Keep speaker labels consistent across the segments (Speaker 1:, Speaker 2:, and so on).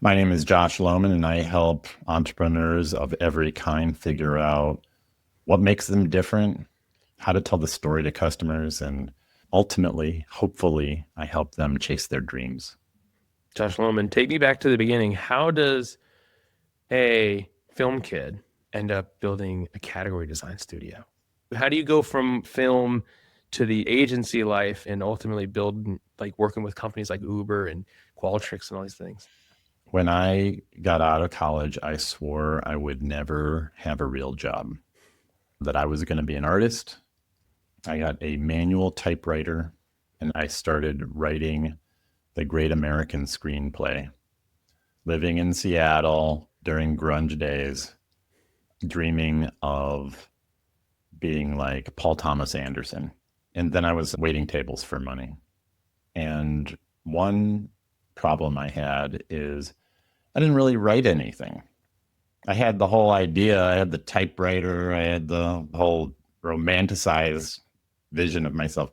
Speaker 1: My name is Josh Lowman, and I help entrepreneurs of every kind figure out what makes them different, how to tell the story to customers, and ultimately, hopefully, I help them chase their dreams.
Speaker 2: Josh Lowman, take me back to the beginning. How does a film kid end up building a category design studio? How do you go from film to the agency life and ultimately build like working with companies like Uber and Qualtrics and all these things?
Speaker 1: When I got out of college, I swore I would never have a real job, that I was going to be an artist. I got a manual typewriter and I started writing the Great American Screenplay, living in Seattle during grunge days, dreaming of being like Paul Thomas Anderson. And then I was waiting tables for money. And one problem I had is I didn't really write anything. I had the whole idea, I had the typewriter, I had the whole romanticized vision of myself.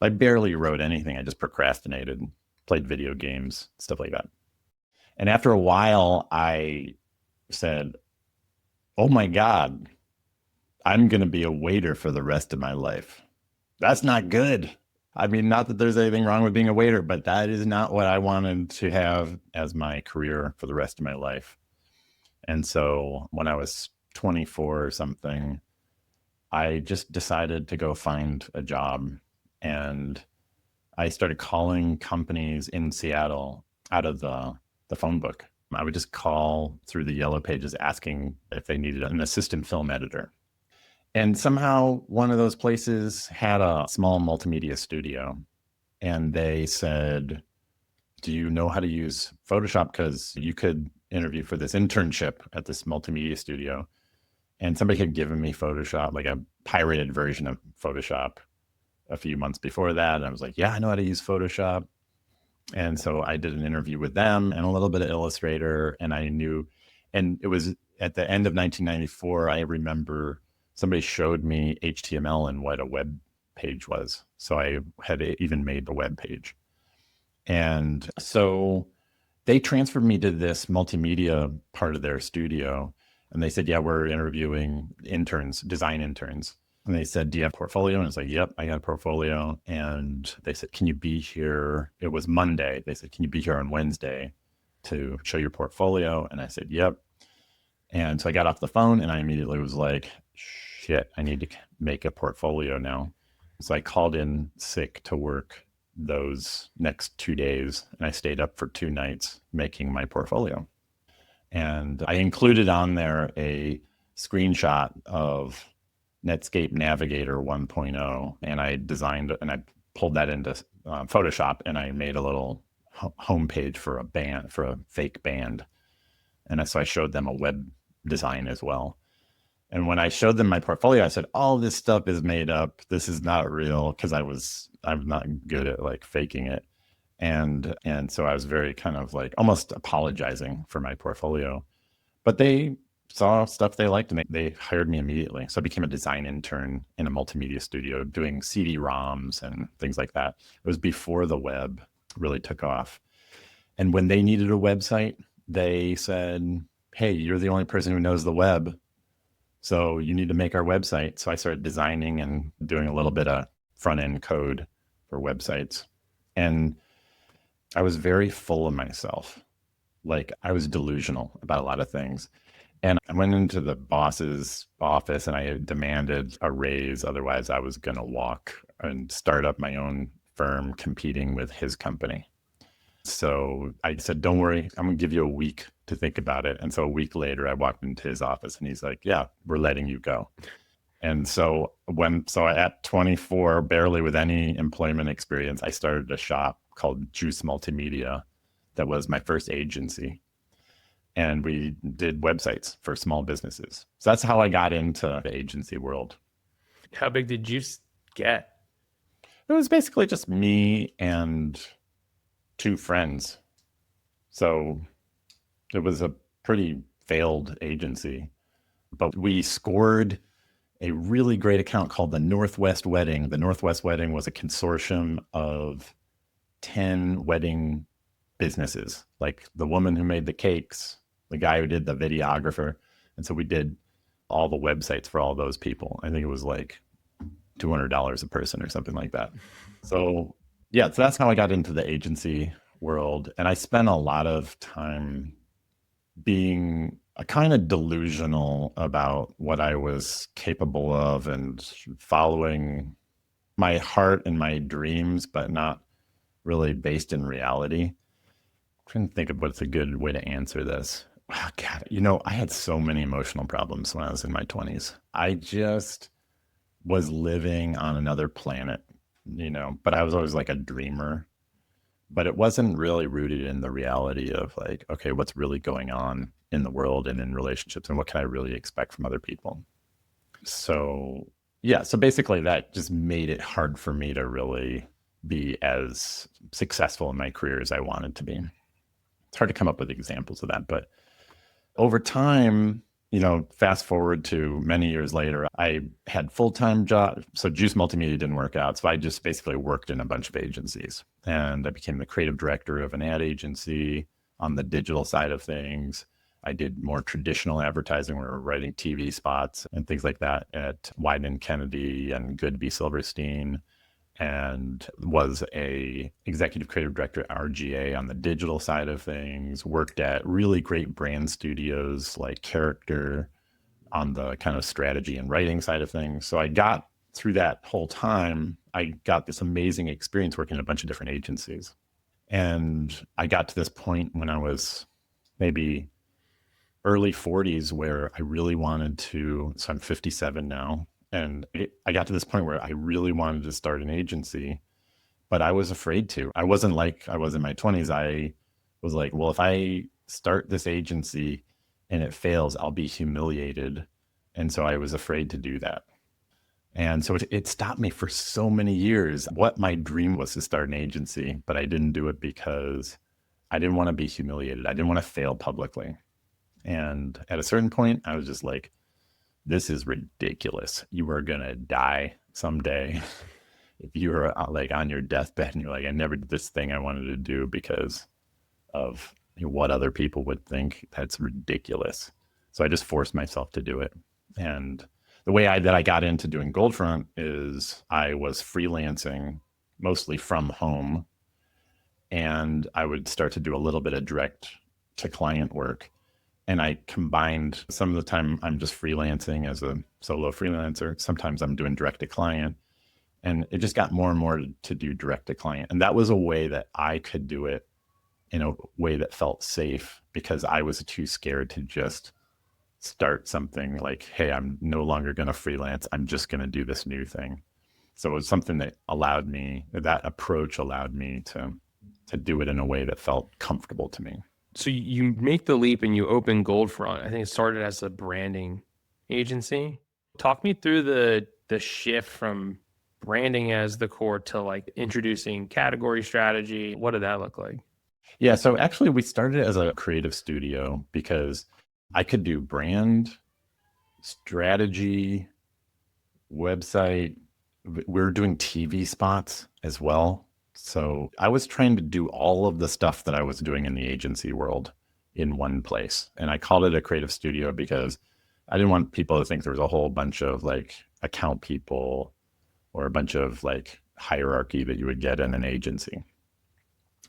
Speaker 1: I barely wrote anything. I just procrastinated, played video games, stuff like that. And after a while, I said, oh my God, I'm going to be a waiter for the rest of my life. That's not good. I mean, not that there's anything wrong with being a waiter, but that is not what I wanted to have as my career for the rest of my life. And so when I was 24 or something, I just decided to go find a job. And I started calling companies in Seattle out of the phone book. I would just call through the yellow pages asking if they needed an assistant film editor. And somehow one of those places had a small multimedia studio. And they said, do you know how to use Photoshop? Because you could interview for this internship at this multimedia studio. And somebody had given me Photoshop, like a pirated version of Photoshop a few months before that. And I was like, yeah, I know how to use Photoshop. And so I did an interview with them and a little bit of Illustrator. And I knew, and it was at the end of 1994, I remember somebody showed me HTML and what a web page was. So I had even made a web page. And so they transferred me to this multimedia part of their studio. And they said, yeah, we're interviewing interns, design interns. And they said, do you have a portfolio? And I was like, yep, I got a portfolio. And they said, can you be here? It was Monday. They said, can you be here on Wednesday to show your portfolio? And I said, yep. And so I got off the phone and I immediately was like, shit, I need to make a portfolio now. So I called in sick to work those next 2 days and I stayed up for 2 nights making my portfolio. And I included on there a screenshot of Netscape Navigator 1.0, and I designed and I pulled that into Photoshop, and I made a little homepage for a band, for a fake band. And so I showed them a web design as well. And when I showed them my portfolio, I said, all this stuff is made up. This is not real, because I'm not good at like faking it. And so I was very kind of like almost apologizing for my portfolio. But they saw stuff they liked and they hired me immediately. So I became a design intern in a multimedia studio doing CD-ROMs and things like that. It was before the web really took off. And when they needed a website, they said, hey, you're the only person who knows the web. So you need to make our website. So I started designing and doing a little bit of front end code for websites. And I was very full of myself. Like I was delusional about a lot of things. And I went into the boss's office and I demanded a raise. Otherwise, I was going to walk and start up my own firm competing with his company. So I said, don't worry, I'm going to give you a week to think about it. And so a week later, I walked into his office and he's like, yeah, we're letting you go. And so at 24, barely with any employment experience, I started a shop called Juice Multimedia. That was my first agency. And we did websites for small businesses. So that's how I got into the agency world.
Speaker 2: How big did you get?
Speaker 1: It was basically just me and two friends. So it was a pretty failed agency, but we scored a really great account called the Northwest Wedding. The Northwest Wedding was a consortium of 10 wedding businesses, like the woman who made the cakes, the guy who did the videographer. And so we did all the websites for all those people. I think it was like $200 a person or something like that. So yeah, so that's how I got into the agency world. And I spent a lot of time being a kind of delusional about what I was capable of and following my heart and my dreams, but not really based in reality. I'm trying to think of what's a good way to answer this. Wow, God, I had so many emotional problems when I was in my 20s. I just was living on another planet, but I was always like a dreamer. But it wasn't really rooted in the reality of like, okay, what's really going on in the world and in relationships and what can I really expect from other people? So, yeah, so basically that just made it hard for me to really be as successful in my career as I wanted to be. It's hard to come up with examples of that, but over time, fast forward to many years later, I had full-time job. So Juice Multimedia didn't work out. So I just basically worked in a bunch of agencies and I became the creative director of an ad agency on the digital side of things. I did more traditional advertising where we were writing TV spots and things like that at Wieden Kennedy and Goodby Silverstein, and was a executive creative director at RGA on the digital side of things, worked at really great brand studios like Character on the kind of strategy and writing side of things. So I got through that whole time, I got this amazing experience working in a bunch of different agencies. And I got to this point when I was maybe early 40s where I really wanted to, so I'm 57 now, and I got to this point where I really wanted to start an agency, but I was afraid to. I wasn't like I was in my 20s. I was like, well, if I start this agency and it fails, I'll be humiliated. And so I was afraid to do that. And so it stopped me for so many years. What my dream was to start an agency, but I didn't do it because I didn't want to be humiliated. I didn't want to fail publicly. And at a certain point, I was just like, this is ridiculous. You are going to die someday. If you were like on your deathbed and you're like, I never did this thing I wanted to do because of what other people would think, that's ridiculous. So I just forced myself to do it. And the way that I got into doing Goldfront is I was freelancing mostly from home, and I would start to do a little bit of direct to client work. And I combined some of the time I'm just freelancing as a solo freelancer. Sometimes I'm doing direct to client. And it just got more and more to do direct to client. And that was a way that I could do it in a way that felt safe because I was too scared to just start something like, hey, I'm no longer going to freelance. I'm just going to do this new thing. So it was something that that approach allowed me to do it in a way that felt comfortable to me.
Speaker 2: So you make the leap and you open Goldfront. I think it started as a branding agency. Talk me through the shift from branding as the core to like introducing category strategy. What did that look like?
Speaker 1: Yeah, so actually we started as a creative studio because I could do brand, strategy, website. We're doing TV spots as well. So I was trying to do all of the stuff that I was doing in the agency world in one place. And I called it a creative studio because I didn't want people to think there was a whole bunch of like account people or a bunch of like hierarchy that you would get in an agency.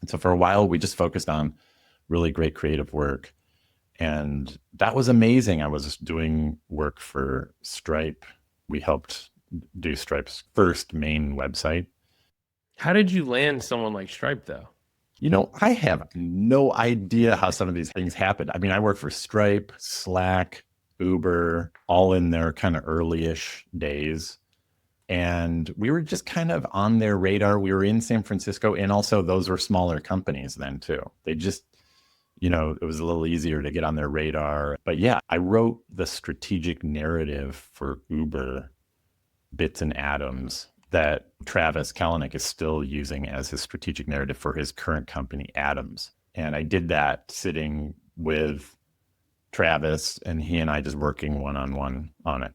Speaker 1: And so for a while, we just focused on really great creative work. And that was amazing. I was doing work for Stripe. We helped do Stripe's first main website.
Speaker 2: How did you land someone like Stripe though?
Speaker 1: I have no idea how some of these things happened. I mean, I work for Stripe, Slack, Uber, all in their kind of early-ish days. And we were just kind of on their radar. We were in San Francisco, and also those were smaller companies then too. They just, it was a little easier to get on their radar. But yeah, I wrote the strategic narrative for Uber, Bits and Atoms, that Travis Kalanick is still using as his strategic narrative for his current company, Atoms. And I did that sitting with Travis, and he and I just working one-on-one on it,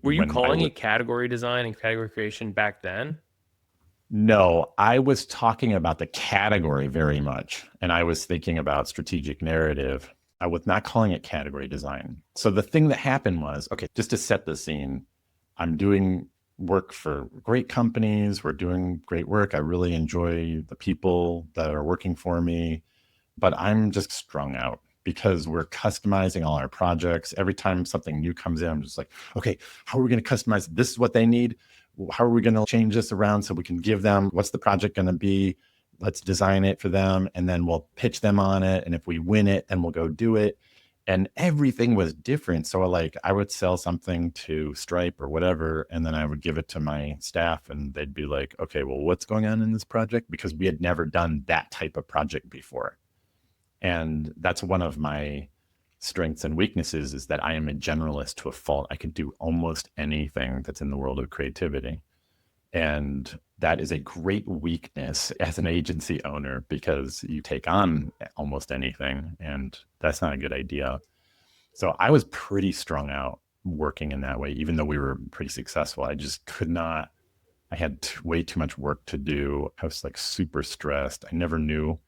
Speaker 2: Were you calling it category design and category creation back then?
Speaker 1: No, I was talking about the category very much. And I was thinking about strategic narrative. I was not calling it category design. So the thing that happened was, okay, just to set the scene, I'm doing work for great companies. We're doing great work. I really enjoy the people that are working for me, but I'm just strung out because we're customizing all our projects. Every time something new comes in, I'm just like, okay, how are we going to customize? This is what they need. How are we going to change this around so we can give them what's the project going to be? Let's design it for them and then we'll pitch them on it. And if we win it, then we'll go do it. And everything was different. So like I would sell something to Stripe or whatever, and then I would give it to my staff and they'd be like, okay, well, what's going on in this project? Because we had never done that type of project before. And that's one of my strengths and weaknesses is that I am a generalist to a fault. I can do almost anything that's in the world of creativity. And that is a great weakness as an agency owner because you take on almost anything, and that's not a good idea. So I was pretty strung out working in that way, even though we were pretty successful. I just could not, I had way too much work to do. I was like super stressed. I never knew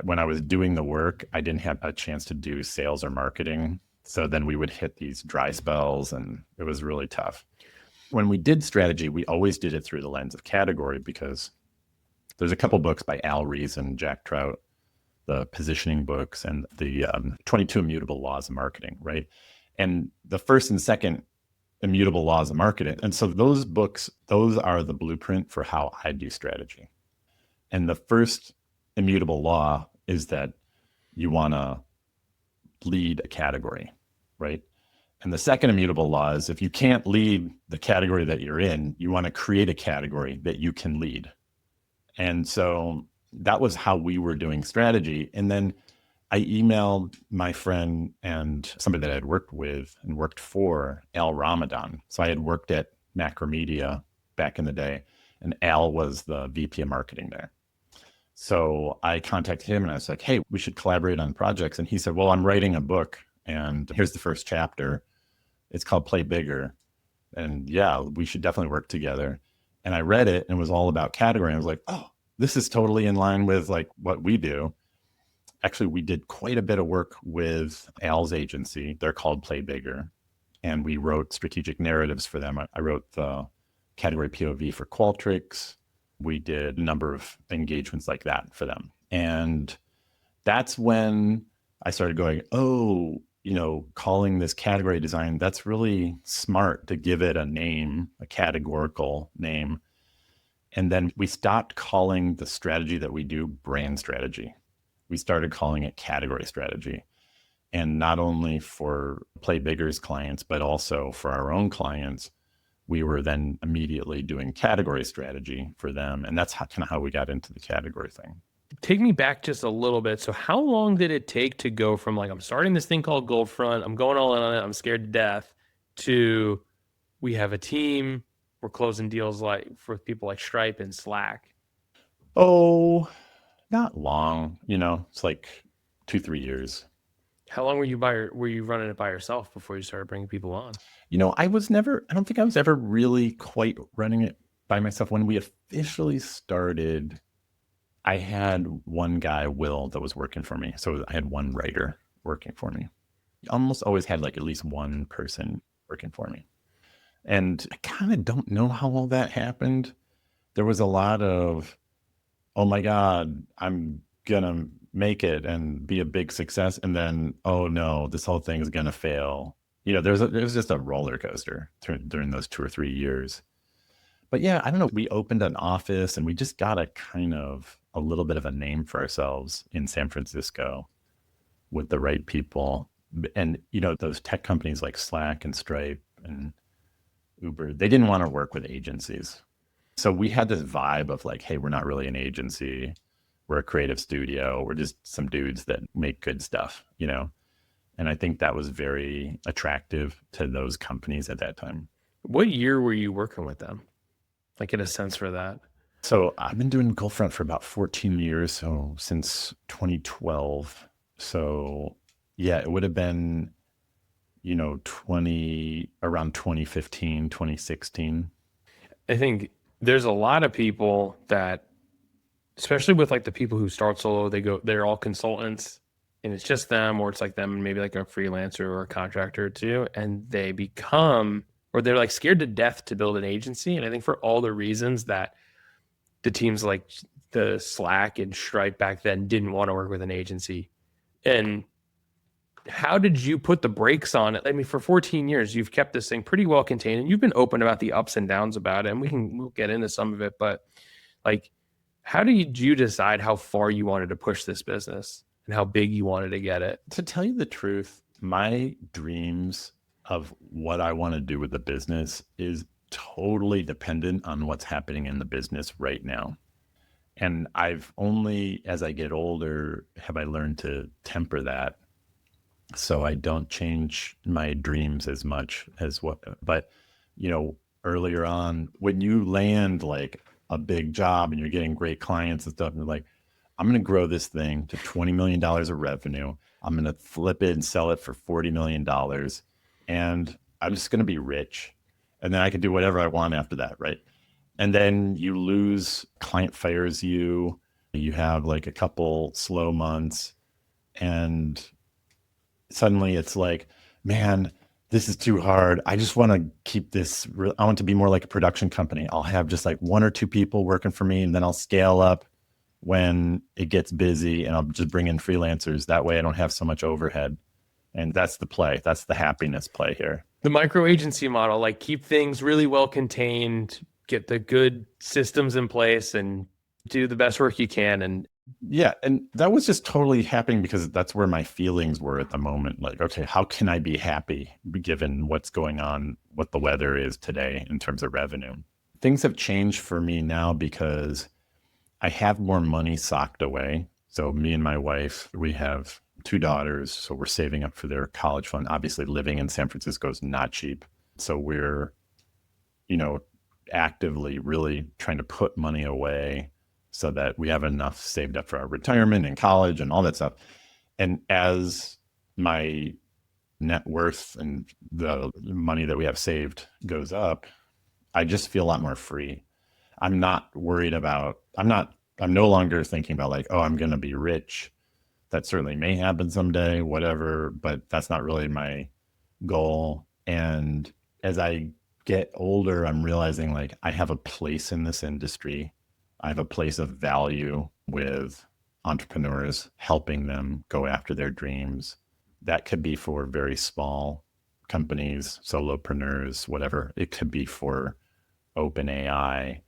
Speaker 1: when I was doing the work, I didn't have a chance to do sales or marketing. So then we would hit these dry spells and it was really tough. When we did strategy, we always did it through the lens of category because there's a couple books by Al Ries and Jack Trout, the positioning books and the 22 Immutable Laws of Marketing, right? And the first and second immutable laws of marketing. And so those books, those are the blueprint for how I do strategy. And the first immutable law is that you want to lead a category, right? And the second immutable law is if you can't lead the category that you're in, you want to create a category that you can lead. And so that was how we were doing strategy. And then I emailed my friend and somebody that I had worked with and worked for, Al Ramadan. So I had worked at Macromedia back in the day, and Al was the VP of marketing there. So I contacted him and I was like, hey, we should collaborate on projects. And he said, well, I'm writing a book and here's the first chapter. It's called Play Bigger. And yeah, we should definitely work together. And I read it and it was all about category. And I was like, oh, this is totally in line with like what we do. Actually, we did quite a bit of work with Al's agency. They're called Play Bigger. And we wrote strategic narratives for them. I wrote the category POV for Qualtrics. We did a number of engagements like that for them. And that's when I started going, oh, calling this category design, that's really smart to give it a name, a categorical name. And then we stopped calling the strategy that we do brand strategy. We started calling it category strategy. And not only for Play Bigger's clients, but also for our own clients, we were then immediately doing category strategy for them. And that's kind of how we got into the category thing.
Speaker 2: Take me back just a little bit. So how long did it take to go from like, I'm starting this thing called Goldfront, I'm going all in on it, I'm scared to death, to we have a team, we're closing deals like for people like Stripe and Slack?
Speaker 1: Oh, not long, it's like 2-3 years.
Speaker 2: How long were you running it by yourself before you started bringing people on?
Speaker 1: I don't think I was ever really quite running it by myself. When we officially started, I had one guy, Will, that was working for me. So I had one writer working for me. Almost always had like at least one person working for me. And I kind of don't know how all that happened. There was a lot of, oh my God, I'm going to make it and be a big success. And then, oh no, this whole thing is going to fail. There's just a roller coaster during those 2 or 3 years. But yeah, I don't know. We opened an office and we just got a little bit of a name for ourselves in San Francisco with the right people. And, those tech companies like Slack and Stripe and Uber, they didn't want to work with agencies. So we had this vibe of like, hey, we're not really an agency. We're a creative studio. We're just some dudes that make good stuff. And I think that was very attractive to those companies at that time.
Speaker 2: What year were you working with them? Like, get a sense for that.
Speaker 1: So I've been doing Goldfront for about 14 years. So since 2012. So yeah, it would have been, around 2015, 2016.
Speaker 2: I think There's a lot of people that, especially with like the people who start solo, they're all consultants and it's just them, or it's like them and maybe like a freelancer or a contractor too. And they become, or they're like scared to death to build an agency. And I think for all the reasons that the teams like the Slack and Stripe back then didn't want to work with an agency. And how did you put the brakes on it? I mean, for 14 years, you've kept this thing pretty well contained and you've been open about the ups and downs about it. And we'll get into some of it, but like, how did you decide how far you wanted to push this business and how big you wanted to get it?
Speaker 1: To tell you the truth, my dreams of what I want to do with the business is totally dependent on what's happening in the business right now. And I've only, as I get older, have I learned to temper that so I don't change my dreams as much as what, but earlier on, when you land like a big job and you're getting great clients and stuff, and you're like, I'm going to grow this thing to $20 million of revenue. I'm going to flip it and sell it for $40 million. And I'm just going to be rich. And then I can do whatever I want after that. Right. And then you lose, client fires you, you have like a couple slow months, and suddenly it's like, man, this is too hard. I just want to keep this. I want to be more like a production company. I'll have just like one or two people working for me, and then I'll scale up when it gets busy, and I'll just bring in freelancers. That way I don't have so much overhead. And that's the play. That's the happiness play here.
Speaker 2: The micro agency model, like keep things really well contained, get the good systems in place and do the best work you can. And
Speaker 1: yeah, and that was just totally happening because that's where my feelings were at the moment. Like, okay, how can I be happy given what's going on, what the weather is today in terms of revenue? Things have changed for me now because I have more money socked away. So me and my wife, we have 2 daughters. So we're saving up for their college fund. Obviously, living in San Francisco is not cheap. So we're, actively really trying to put money away so that we have enough saved up for our retirement and college and all that stuff. And as my net worth and the money that we have saved goes up, I just feel a lot more free. I'm not worried about, I'm no longer thinking about like, oh, I'm going to be rich. That certainly may happen someday, whatever, but that's not really my goal. And as I get older, I'm realizing like I have a place in this industry. I have a place of value with entrepreneurs, helping them go after their dreams. That could be for very small companies, solopreneurs, whatever. It could be for open AI.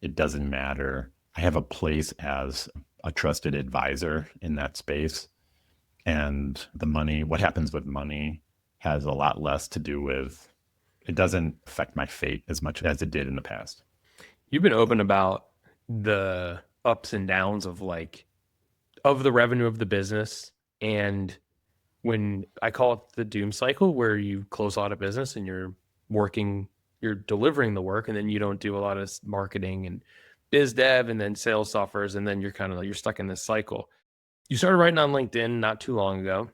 Speaker 1: It doesn't matter. I have a place as a trusted advisor in that space. And the money, what happens with money has a lot less to do with, it doesn't affect my fate as much as it did in the past.
Speaker 2: You've been open about the ups and downs of the revenue of the business. And when I call it the doom cycle, where you close out a business and you're delivering the work, and then you don't do a lot of marketing and biz dev, and then sales suffers, and then you're stuck in this cycle. You started writing on LinkedIn not too long ago,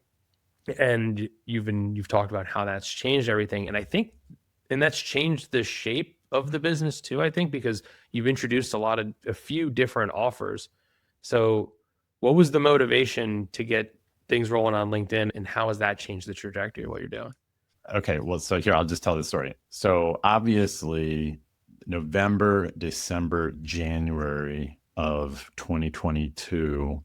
Speaker 2: and you've talked about how that's changed everything. And that's changed the shape of the business too, I think, because you've introduced a few different offers. So what was the motivation to get things rolling on LinkedIn, and how has that changed the trajectory of what you're doing?
Speaker 1: Okay, well, so here, I'll just tell the story. So obviously, November, December, January of 2022,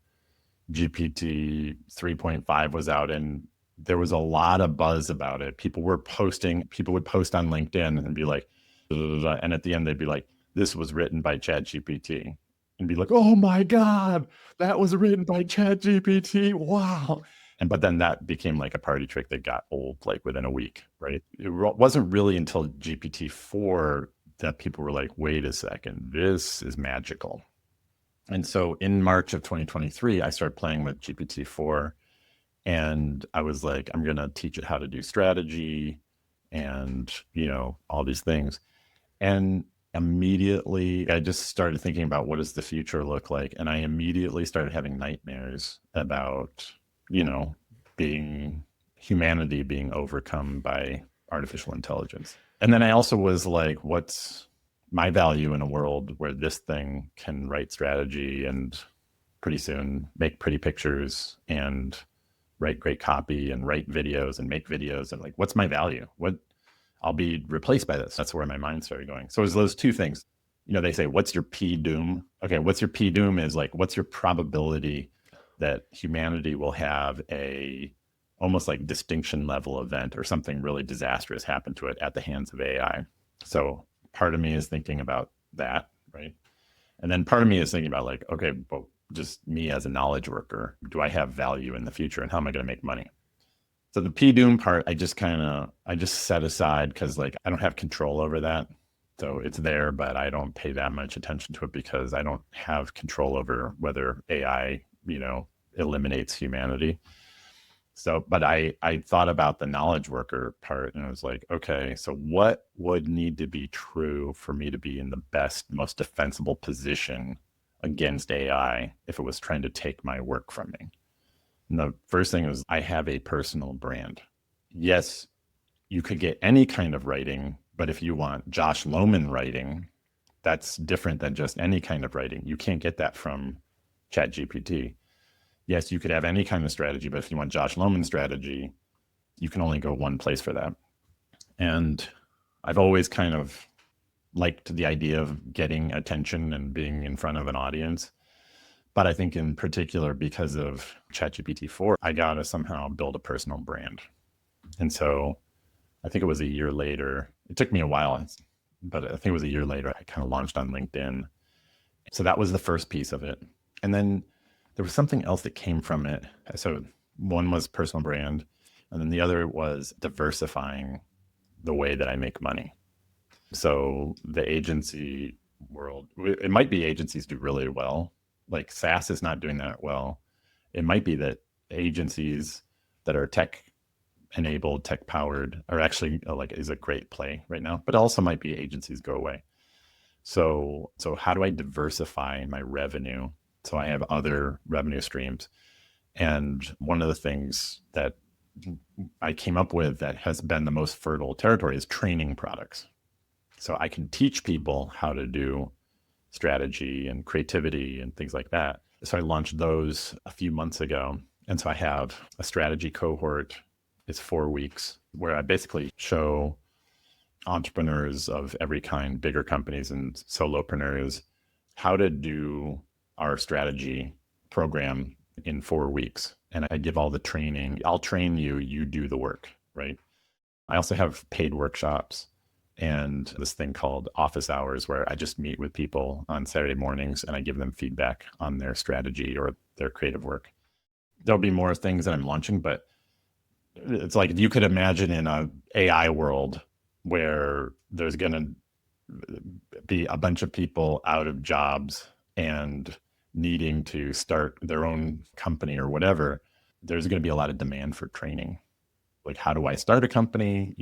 Speaker 1: GPT 3.5 was out, and there was a lot of buzz about it. People would post on LinkedIn and be like, and at the end, they'd be like, this was written by ChatGPT, and be like, oh my God, that was written by ChatGPT. Wow. But then that became like a party trick that got old like within a week, right? It wasn't really until GPT-4 that people were like, wait a second, this is magical. And so in March of 2023, I started playing with GPT-4, and I was like, I'm going to teach it how to do strategy and, all these things. And immediately I just started thinking about what does the future look like? And I immediately started having nightmares about, humanity being overcome by artificial intelligence. And then I also was like, what's my value in a world where this thing can write strategy and pretty soon make pretty pictures and write great copy and write videos and make videos, and like, what's my value? What, I'll be replaced by this. That's where my mind started going. So it's those two things. They say, what's your P doom? Okay, what's your P doom is like, what's your probability that humanity will have a almost like distinction level event or something really disastrous happen to it at the hands of AI? So part of me is thinking about that, right? And then part of me is thinking about like, okay, but just me as a knowledge worker, do I have value in the future and how am I going to make money? So the P doom part, I just set aside because like I don't have control over that. So it's there, but I don't pay that much attention to it because I don't have control over whether AI, eliminates humanity. So, but I thought about the knowledge worker part and I was like, okay, so what would need to be true for me to be in the best, most defensible position against AI if it was trying to take my work from me? And the first thing was I have a personal brand. Yes, you could get any kind of writing, but if you want Josh Lowman writing, that's different than just any kind of writing. You can't get that from ChatGPT. Yes, you could have any kind of strategy, but if you want Josh Lowman strategy, you can only go one place for that. And I've always kind of liked the idea of getting attention and being in front of an audience. But I think in particular, because of ChatGPT 4, I got to somehow build a personal brand. And so I think it was a year later. It took me a while, but I think it was a year later, I kind of launched on LinkedIn. So that was the first piece of it. And then there was something else that came from it. So one was personal brand, and then the other was diversifying the way that I make money. So the agency world, it might be agencies do really well. Like SaaS is not doing that well. It might be that agencies that are tech enabled, tech powered are actually is a great play right now, but also might be agencies go away. So how do I diversify my revenue so I have other revenue streams? And one of the things that I came up with that has been the most fertile territory is training products. So I can teach people how to do strategy and creativity and things like that. So I launched those a few months ago. And so I have a strategy cohort. It's 4 weeks where I basically show entrepreneurs of every kind, bigger companies and solopreneurs, how to do our strategy program in 4 weeks. And I give all the training. I'll train you, you do the work, right? I also have paid workshops and this thing called office hours where I just meet with people on Saturday mornings and I give them feedback on their strategy or their creative work. There'll be more things that I'm launching, but it's like you could imagine in a AI world where there's going to be a bunch of people out of jobs and needing to start their own company or whatever. There's going to be a lot of demand for training. Like, how do I start a company?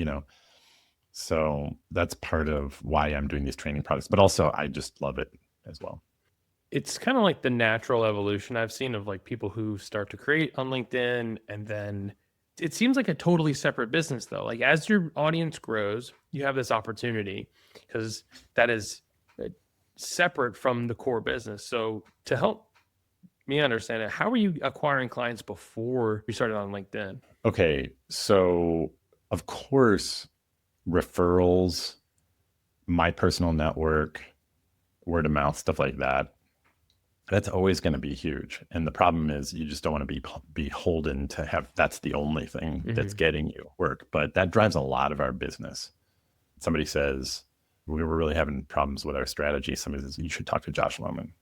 Speaker 1: So that's part of why I'm doing these training products, but also I just love it as well.
Speaker 2: It's kind of like the natural evolution I've seen of like people who start to create on LinkedIn, and then it seems like a totally separate business though. Like as your audience grows, you have this opportunity because that is separate from the core business. So to help me understand it, how are you acquiring clients before you started on LinkedIn?
Speaker 1: Okay, so of course, referrals, my personal network, word of mouth, stuff like that. That's always going to be huge. And the problem is you just don't want to be beholden to have that's the only thing that's getting you work. But that drives a lot of our business. Somebody says, we were really having problems with our strategy. Somebody says, you should talk to Josh Lowman.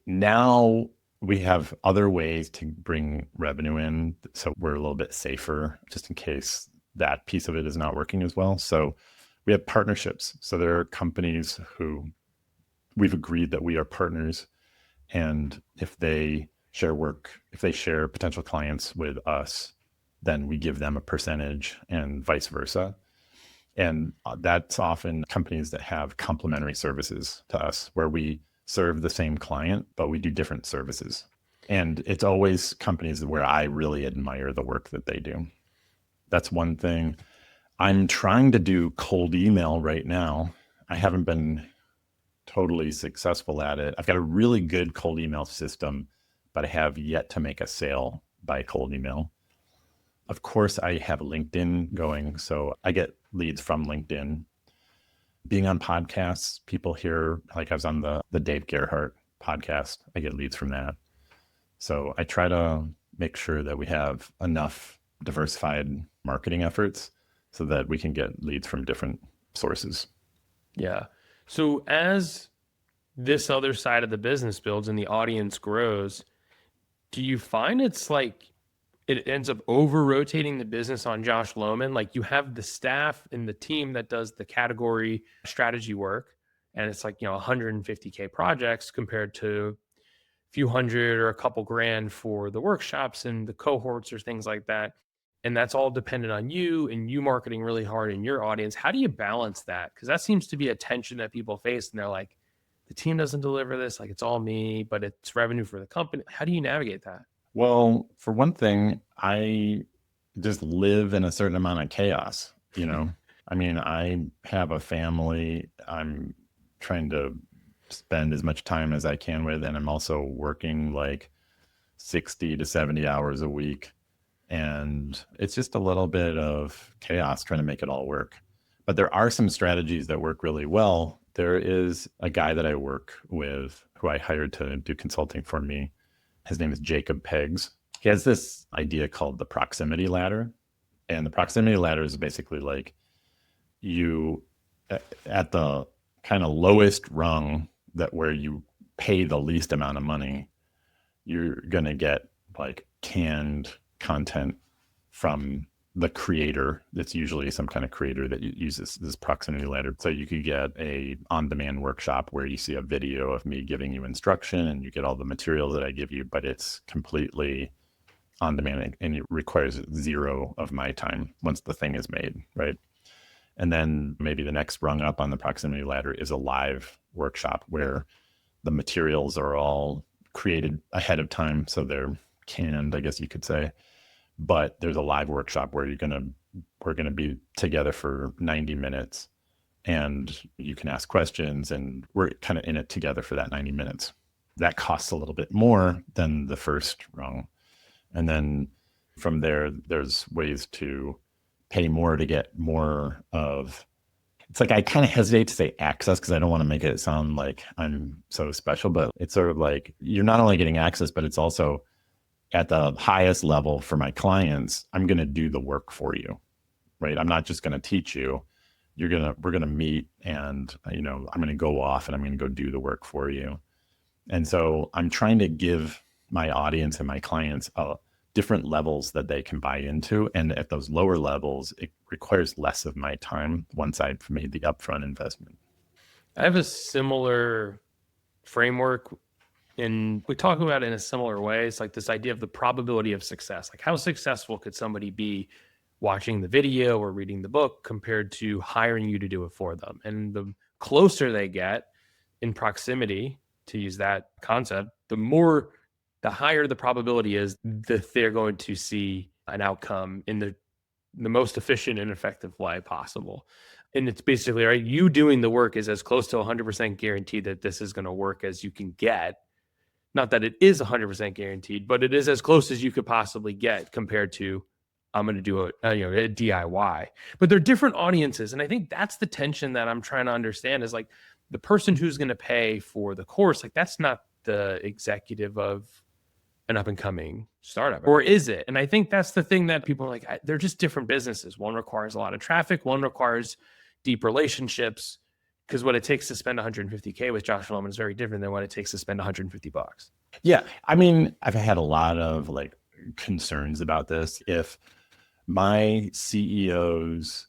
Speaker 1: Now we have other ways to bring revenue in. So we're a little bit safer just in case that piece of it is not working as well. So we have partnerships. So there are companies who we've agreed that we are partners. And if they share work, if they share potential clients with us, then we give them a percentage and vice versa. And that's often companies that have complementary services to us where we serve the same client, but we do different services. And it's always companies where I really admire the work that they do. That's one thing. I'm trying to do cold email right now. I haven't been totally successful at it. I've got a really good cold email system, but I have yet to make a sale by cold email. Of course, I have LinkedIn going, so I get leads from LinkedIn. Being on podcasts, people hear, like I was on the Dave Gerhardt podcast, I get leads from that. So I try to make sure that we have enough diversified marketing efforts so that we can get leads from different sources.
Speaker 2: Yeah. So as this other side of the business builds and the audience grows, do you find it's like it ends up over rotating the business on Josh Lowman? Like you have the staff and the team that does the category strategy work, and it's like, 150K projects compared to a few hundred or a couple grand for the workshops and the cohorts or things like that. And that's all dependent on you and you marketing really hard in your audience. How do you balance that? Because that seems to be a tension that people face, and they're like, the team doesn't deliver this, like it's all me, but it's revenue for the company. How do you navigate that?
Speaker 1: Well, for one thing, I just live in a certain amount of chaos, you know? I mean, I have a family I'm trying to spend as much time as I can with, and I'm also working like 60 to 70 hours a week. And it's just a little bit of chaos trying to make it all work. But there are some strategies that work really well. There is a guy that I work with who I hired to do consulting for me. His name is Jacob Peggs. He has this idea called the proximity ladder. And the proximity ladder is basically like you at the kind of lowest rung, that where you pay the least amount of money, you're going to get like canned content from the creator. That's usually some kind of creator that uses this proximity ladder. So you could get a on-demand workshop where you see a video of me giving you instruction and you get all the material that I give you, but it's completely on demand and it requires zero of my time once the thing is made, right? And then maybe the next rung up on the proximity ladder is a live workshop where the materials are all created ahead of time. So they're canned, I guess you could say. But there's a live workshop where we're gonna be together for 90 minutes and you can ask questions and we're kind of in it together for that 90 minutes. That costs a little bit more than the first rung. And then from there, there's ways to pay more to get more of, it's like I kind of hesitate to say access because I don't want to make it sound like I'm so special, but it's sort of like you're not only getting access, but it's also at the highest level for my clients, I'm going to do the work for you, right? I'm not just going to teach you. We're going to meet and, I'm going to go off and I'm going to go do the work for you. And so I'm trying to give my audience and my clients different levels that they can buy into. And at those lower levels, it requires less of my time once I've made the upfront investment.
Speaker 2: I have a similar framework, and we talk about it in a similar way. It's like this idea of the probability of success. Like how successful could somebody be watching the video or reading the book compared to hiring you to do it for them? And the closer they get in proximity, to use that concept, the higher the probability is that they're going to see an outcome in the most efficient and effective way possible. And it's basically, right, you doing the work is as close to 100% guaranteed that this is going to work as you can get. Not that it is 100% guaranteed, but it is as close as you could possibly get compared to I'm going to do a DIY. But they're different audiences. And I think that's the tension that I'm trying to understand is like the person who's going to pay for the course, like that's not the executive of an up and coming startup, or is it? And I think that's the thing that people are like, they're just different businesses. One requires a lot of traffic. One requires deep relationships. Because what it takes to spend 150K with Josh Lowman is very different than what it takes to spend 150 bucks.
Speaker 1: Yeah. I mean, I've had a lot of like concerns about this. If my CEOs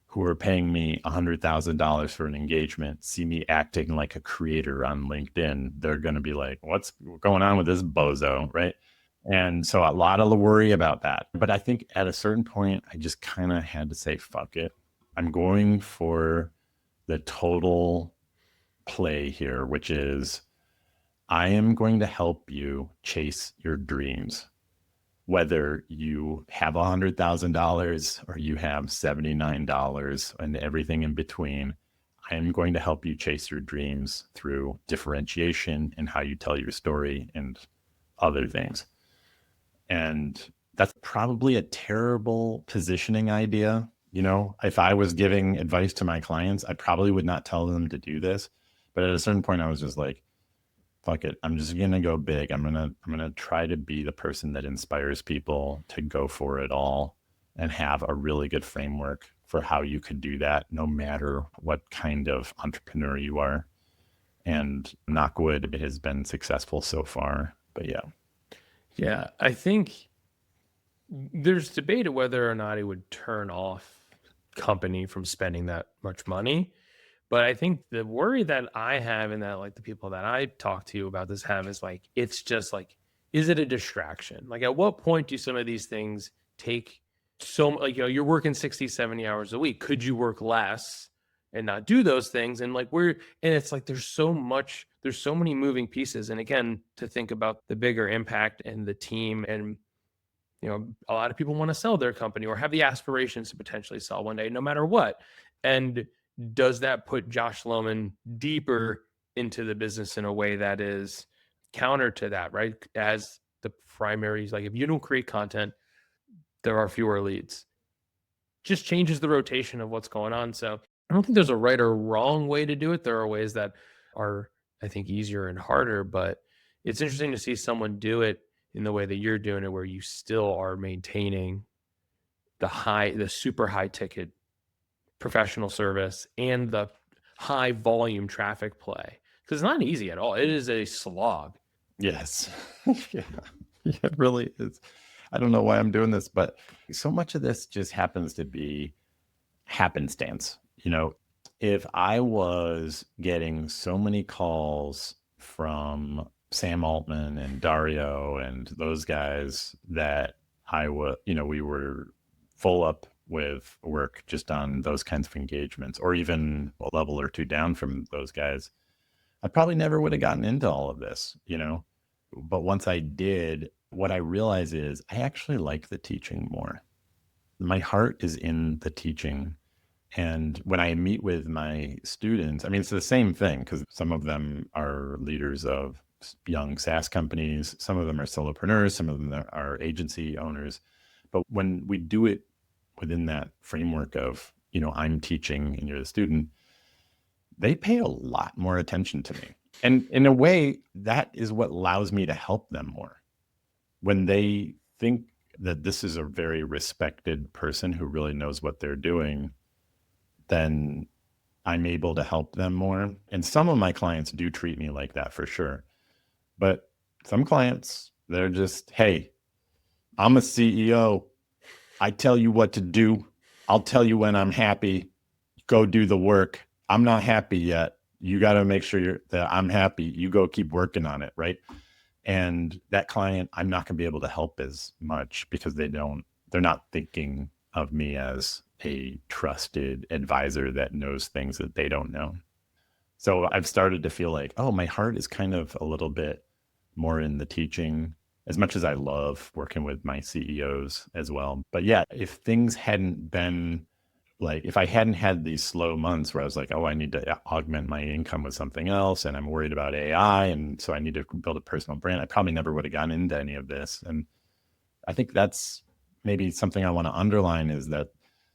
Speaker 1: who are paying me $100,000 for an engagement see me acting like a creator on LinkedIn, they're going to be like, what's going on with this bozo, right? And so a lot of the worry about that. But I think at a certain point, I just kind of had to say, fuck it. I'm going for the total play here, which is I am going to help you chase your dreams. Whether you have $100,000 or you have $79 and everything in between, I am going to help you chase your dreams through differentiation and how you tell your story and other things. And that's probably a terrible positioning idea. If I was giving advice to my clients, I probably would not tell them to do this. But at a certain point, I was just like, fuck it. I'm just gonna go big. I'm gonna try to be the person that inspires people to go for it all and have a really good framework for how you could do that, no matter what kind of entrepreneur you are. And knock wood, it has been successful so far. But yeah.
Speaker 2: Yeah, I think there's debate of whether or not it would turn off company from spending that much money. But I think the worry that I have and that like the people that I talk to about this have is like, it's just like, is it a distraction? Like at what point do some of these things take like, you're working 60, 70 hours a week. Could you work less and not do those things? And like and it's like, there's so many moving pieces. And again, to think about the bigger impact and the team and, a lot of people want to sell their company or have the aspirations to potentially sell one day, no matter what. And does that put Josh Lowman deeper into the business in a way that is counter to that, right? As the primaries, like if you don't create content, there are fewer leads. Just changes the rotation of what's going on. So I don't think there's a right or wrong way to do it. There are ways that are, I think, easier and harder, but it's interesting to see someone do it in the way that you're doing it, where you still are maintaining the super high ticket professional service and the high volume traffic play. Because it's not easy at all. It is a slog.
Speaker 1: Yes. Yeah. Yeah, it really is. I don't know why I'm doing this, but so much of this just happens to be happenstance. If I was getting so many calls from Sam Altman and Dario and those guys that we were full up with work just on those kinds of engagements, or even a level or two down from those guys, I probably never would have gotten into all of this. But once I did, what I realize is I actually like the teaching more. My heart is in the teaching. And when I meet with my students, I mean, it's the same thing because some of them are leaders of young SaaS companies. Some of them are solopreneurs. Some of them are agency owners. But when we do it within that framework of, I'm teaching and you're the student, they pay a lot more attention to me. And in a way, that is what allows me to help them more. When they think that this is a very respected person who really knows what they're doing, then I'm able to help them more. And some of my clients do treat me like that for sure. But some clients, they're just, hey, I'm a CEO. I tell you what to do. I'll tell you when I'm happy. Go do the work. I'm not happy yet. You got to make sure that I'm happy. You go keep working on it, right? And that client, I'm not going to be able to help as much because they're not thinking of me as a trusted advisor that knows things that they don't know. So I've started to feel like, oh, my heart is kind of a little bit more in the teaching, as much as I love working with my CEOs as well. But yeah, if things hadn't been like, if I hadn't had these slow months where I was like, oh, I need to augment my income with something else, and I'm worried about AI, and so I need to build a personal brand, I probably never would have gotten into any of this. And I think that's maybe something I want to underline, is that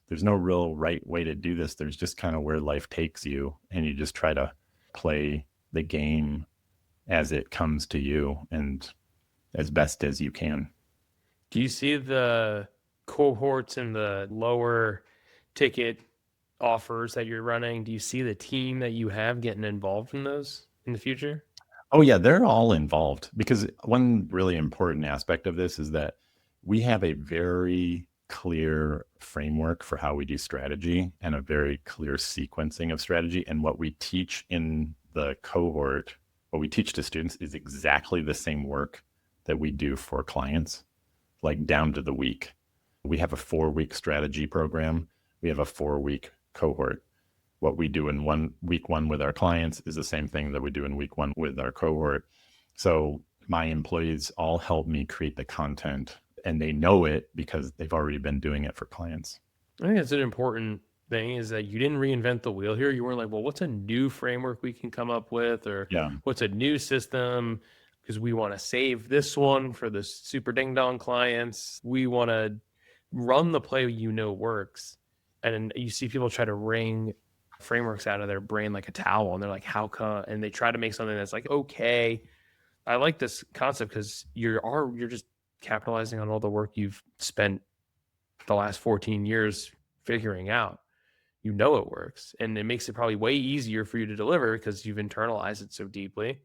Speaker 1: there's no real right way to do this. There's just kind of where life takes you, and you just try to play the game as it comes to you and as best as you can.
Speaker 2: Do you see the cohorts and the lower ticket offers that you're running? Do you see the team that you have getting involved in those in the future?
Speaker 1: Oh yeah, they're all involved, because one really important aspect of this is that we have a very clear framework for how we do strategy and a very clear sequencing of strategy. And what we teach in the cohort, what we teach to students, is exactly the same work that we do for clients, like down to the week. We have a 4-week strategy program. We have a 4-week cohort. What we do in week one with our clients is the same thing that we do in week one with our cohort. So my employees all help me create the content, and they know it because they've already been doing it for clients.
Speaker 2: I think that's an important thing is that you didn't reinvent the wheel here. You weren't like, well, what's a new framework we can come up with, or
Speaker 1: Yeah.
Speaker 2: what's a new system? Because we want to save this one for the super ding dong clients. We want to run the play works. And you see people try to wring frameworks out of their brain like a towel, and they're like, how come? And they try to make something that's like, okay. I like this concept because you're just capitalizing on all the work you've spent the last 14 years figuring out. It works, and it makes it probably way easier for you to deliver because you've internalized it so deeply.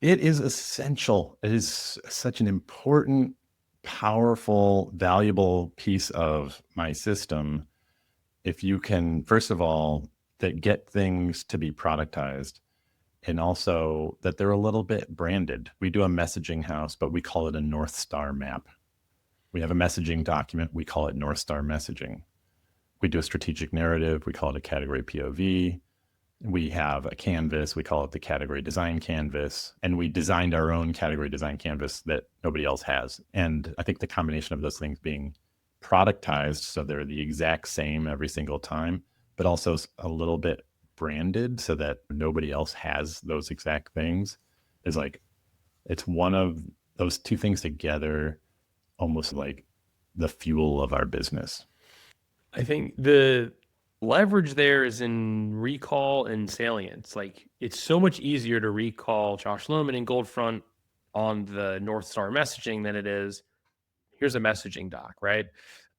Speaker 1: It is essential. It is such an important, powerful, valuable piece of my system. If you can, first of all, that get things to be productized, and also that they're a little bit branded. We do a messaging house, but we call it a North Star map. We have a messaging document. We call it North Star messaging. We do a strategic narrative. We call it a category POV. We have a canvas. We call it the category design canvas. And we designed our own category design canvas that nobody else has. And I think the combination of those things being productized, so they're the exact same every single time, but also a little bit branded so that nobody else has those exact things, is like, it's one of those two things together, almost like the fuel of our business.
Speaker 2: I think the leverage there is in recall and salience. Like, it's so much easier to recall Josh Lowman and Goldfront on the North Star messaging than it is, here's a messaging doc, right?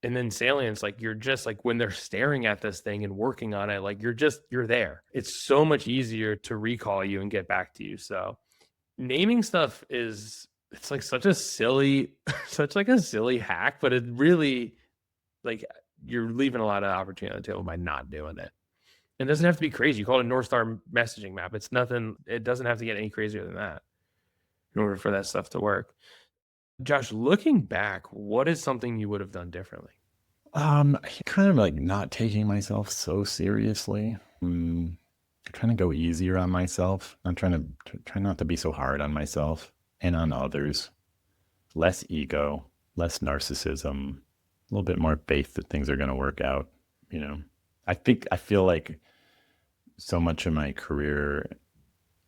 Speaker 2: And then salience, like, you're just like, when they're staring at this thing and working on it, like, you're there. It's so much easier to recall you and get back to you. So naming stuff it's like such a silly hack, but it really, like, you're leaving a lot of opportunity on the table by not doing it. It doesn't have to be crazy. You call it a North Star messaging map. It's nothing. It doesn't have to get any crazier than that in order for that stuff to work. Josh, looking back, what is something you would have done differently?
Speaker 1: Kind of like not taking myself so seriously. Trying to go easier on myself. I'm trying to try not to be so hard on myself and on others. Less ego, less narcissism, a little bit more faith that things are going to work out. I feel like so much of my career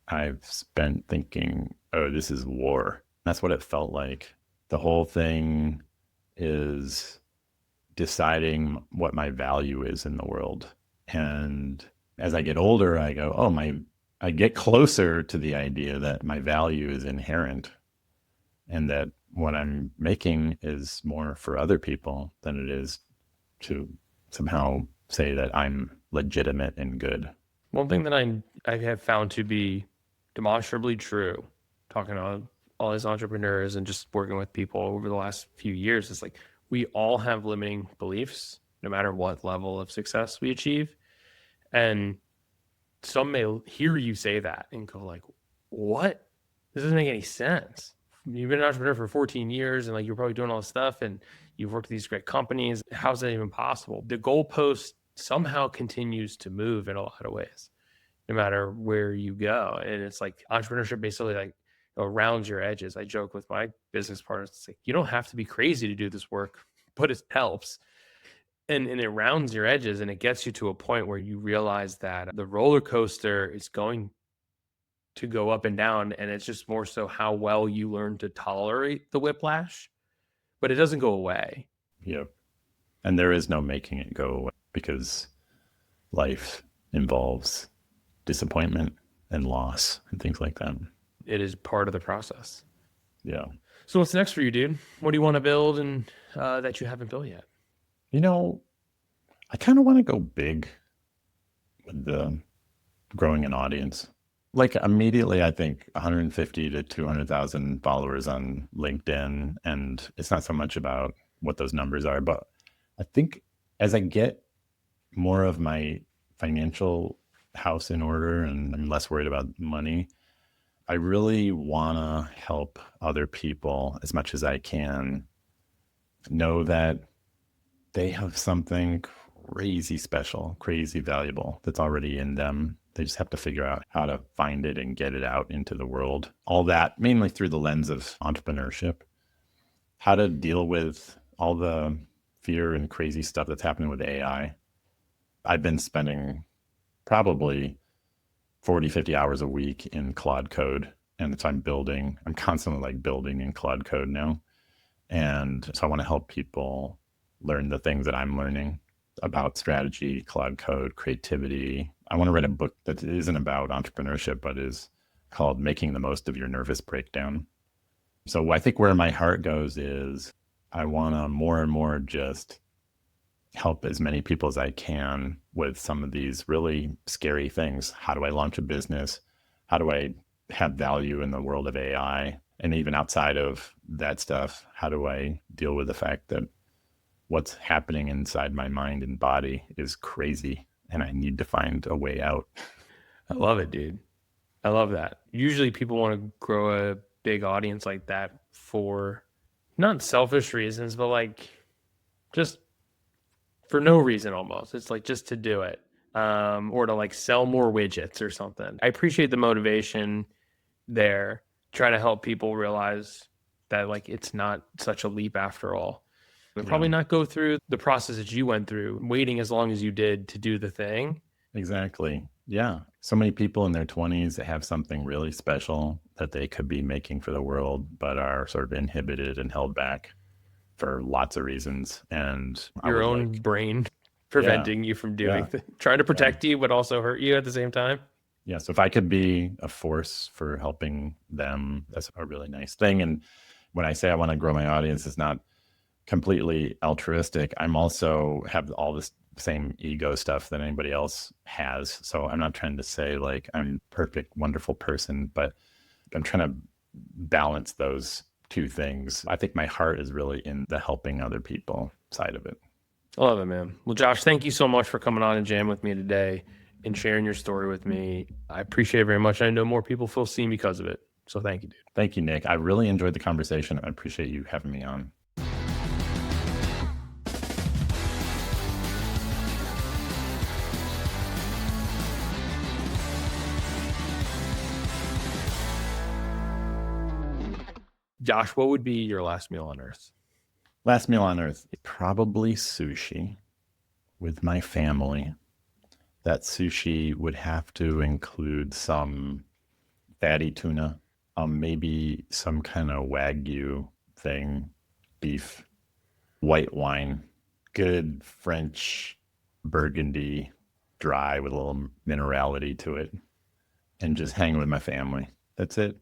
Speaker 1: I've spent thinking, oh, this is war. That's what it felt like. The whole thing is deciding what my value is in the world. And as I get older, I go, I get closer to the idea that my value is inherent and that what I'm making is more for other people than it is to somehow say that I'm legitimate and good.
Speaker 2: One thing that I have found to be demonstrably true, talking to all these entrepreneurs and just working with people over the last few years, is like, we all have limiting beliefs, no matter what level of success we achieve. And some may hear you say that and go like, what? This doesn't make any sense. You've been an entrepreneur for 14 years and like, you're probably doing all this stuff and you've worked with these great companies. How's that even possible? The goalpost somehow continues to move in a lot of ways, no matter where you go. And it's like entrepreneurship basically like rounds your edges. I joke with my business partners. It's like, you don't have to be crazy to do this work, but it helps. And it rounds your edges and it gets you to a point where you realize that the roller coaster is going to go up and down. And it's just more so how well you learn to tolerate the whiplash, but it doesn't go away.
Speaker 1: Yep. And there is no making it go away because life involves disappointment and loss and things like that.
Speaker 2: It is part of the process.
Speaker 1: Yeah.
Speaker 2: So what's next for you, dude? What do you want to build and that you haven't built yet?
Speaker 1: I kind of want to go big with the growing an audience. Like immediately, I think 150 to 200,000 followers on LinkedIn. And it's not so much about what those numbers are, but I think as I get more of my financial house in order and I'm less worried about money, I really want to help other people as much as I can know that they have something crazy special, crazy valuable that's already in them. They just have to figure out how to find it and get it out into the world. All that mainly through the lens of entrepreneurship, how to deal with all the fear and crazy stuff that's happening with AI. I've been spending probably 40, 50 hours a week in Claude code. And so I'm constantly like building in Claude code now. And so I want to help people learn the things that I'm learning about strategy, Claude code, creativity. I want to write a book that isn't about entrepreneurship, but is called Making the Most of Your Nervous Breakdown. So I think where my heart goes is I want to more and more just help as many people as I can with some of these really scary things. How do I launch a business? How do I have value in the world of AI? And even outside of that stuff, how do I deal with the fact that what's happening inside my mind and body is crazy and I need to find a way out?
Speaker 2: I love it, dude. I love that. Usually people want to grow a big audience like that for not selfish reasons, but like just for no reason almost. It's like just to do it, or to like sell more widgets or something. I appreciate the motivation there, trying to help people realize that like it's not such a leap after all. And probably not go through the process that you went through, waiting as long as you did to do the thing.
Speaker 1: Exactly. Yeah. So many people in their 20s that have something really special that they could be making for the world, but are sort of inhibited and held back for lots of reasons. And
Speaker 2: Your own brain preventing you from doing trying to protect you, but also hurt you at the same time.
Speaker 1: Yeah. So if I could be a force for helping them, that's a really nice thing. And when I say I want to grow my audience, it's not completely altruistic. I'm also have all this same ego stuff that anybody else has. So I'm not trying to say like I'm a perfect, wonderful person, but I'm trying to balance those two things. I think my heart is really in the helping other people side of it.
Speaker 2: I love it, man. Well, Josh, thank you so much for coming on and jamming with me today and sharing your story with me. I appreciate it very much. I know more people feel seen because of it. So thank you, dude.
Speaker 1: Thank you, Nick. I really enjoyed the conversation. I appreciate you having me on.
Speaker 2: Josh, what would be your last meal on Earth?
Speaker 1: Last meal on Earth, probably sushi with my family. That sushi would have to include some fatty tuna, maybe some kind of Wagyu thing, beef, white wine, good French Burgundy, dry with a little minerality to it, and just hang with my family. That's it.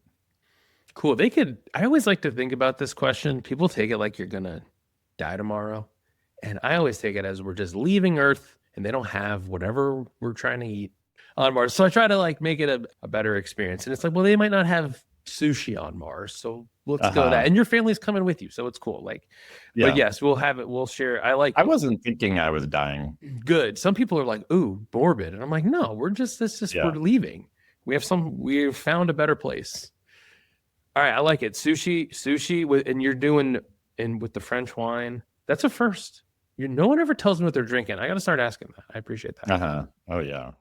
Speaker 2: Cool. I always like to think about this question. People take it like you're going to die tomorrow. And I always take it as we're just leaving Earth and they don't have whatever we're trying to eat on Mars. So I try to like make it a better experience. And it's like, well, they might not have sushi on Mars. So let's go with that. And your family's coming with you. So it's cool. Like, but yes, we'll have it. We'll share. I
Speaker 1: wasn't thinking I was dying.
Speaker 2: Good. Some people are like, ooh, morbid. And I'm like, no, we're leaving. We've found a better place. All right, I like it. Sushi with, and you're doing with the French wine. That's a first. No one ever tells me what they're drinking. I got to start asking that. I appreciate that.
Speaker 1: Oh yeah.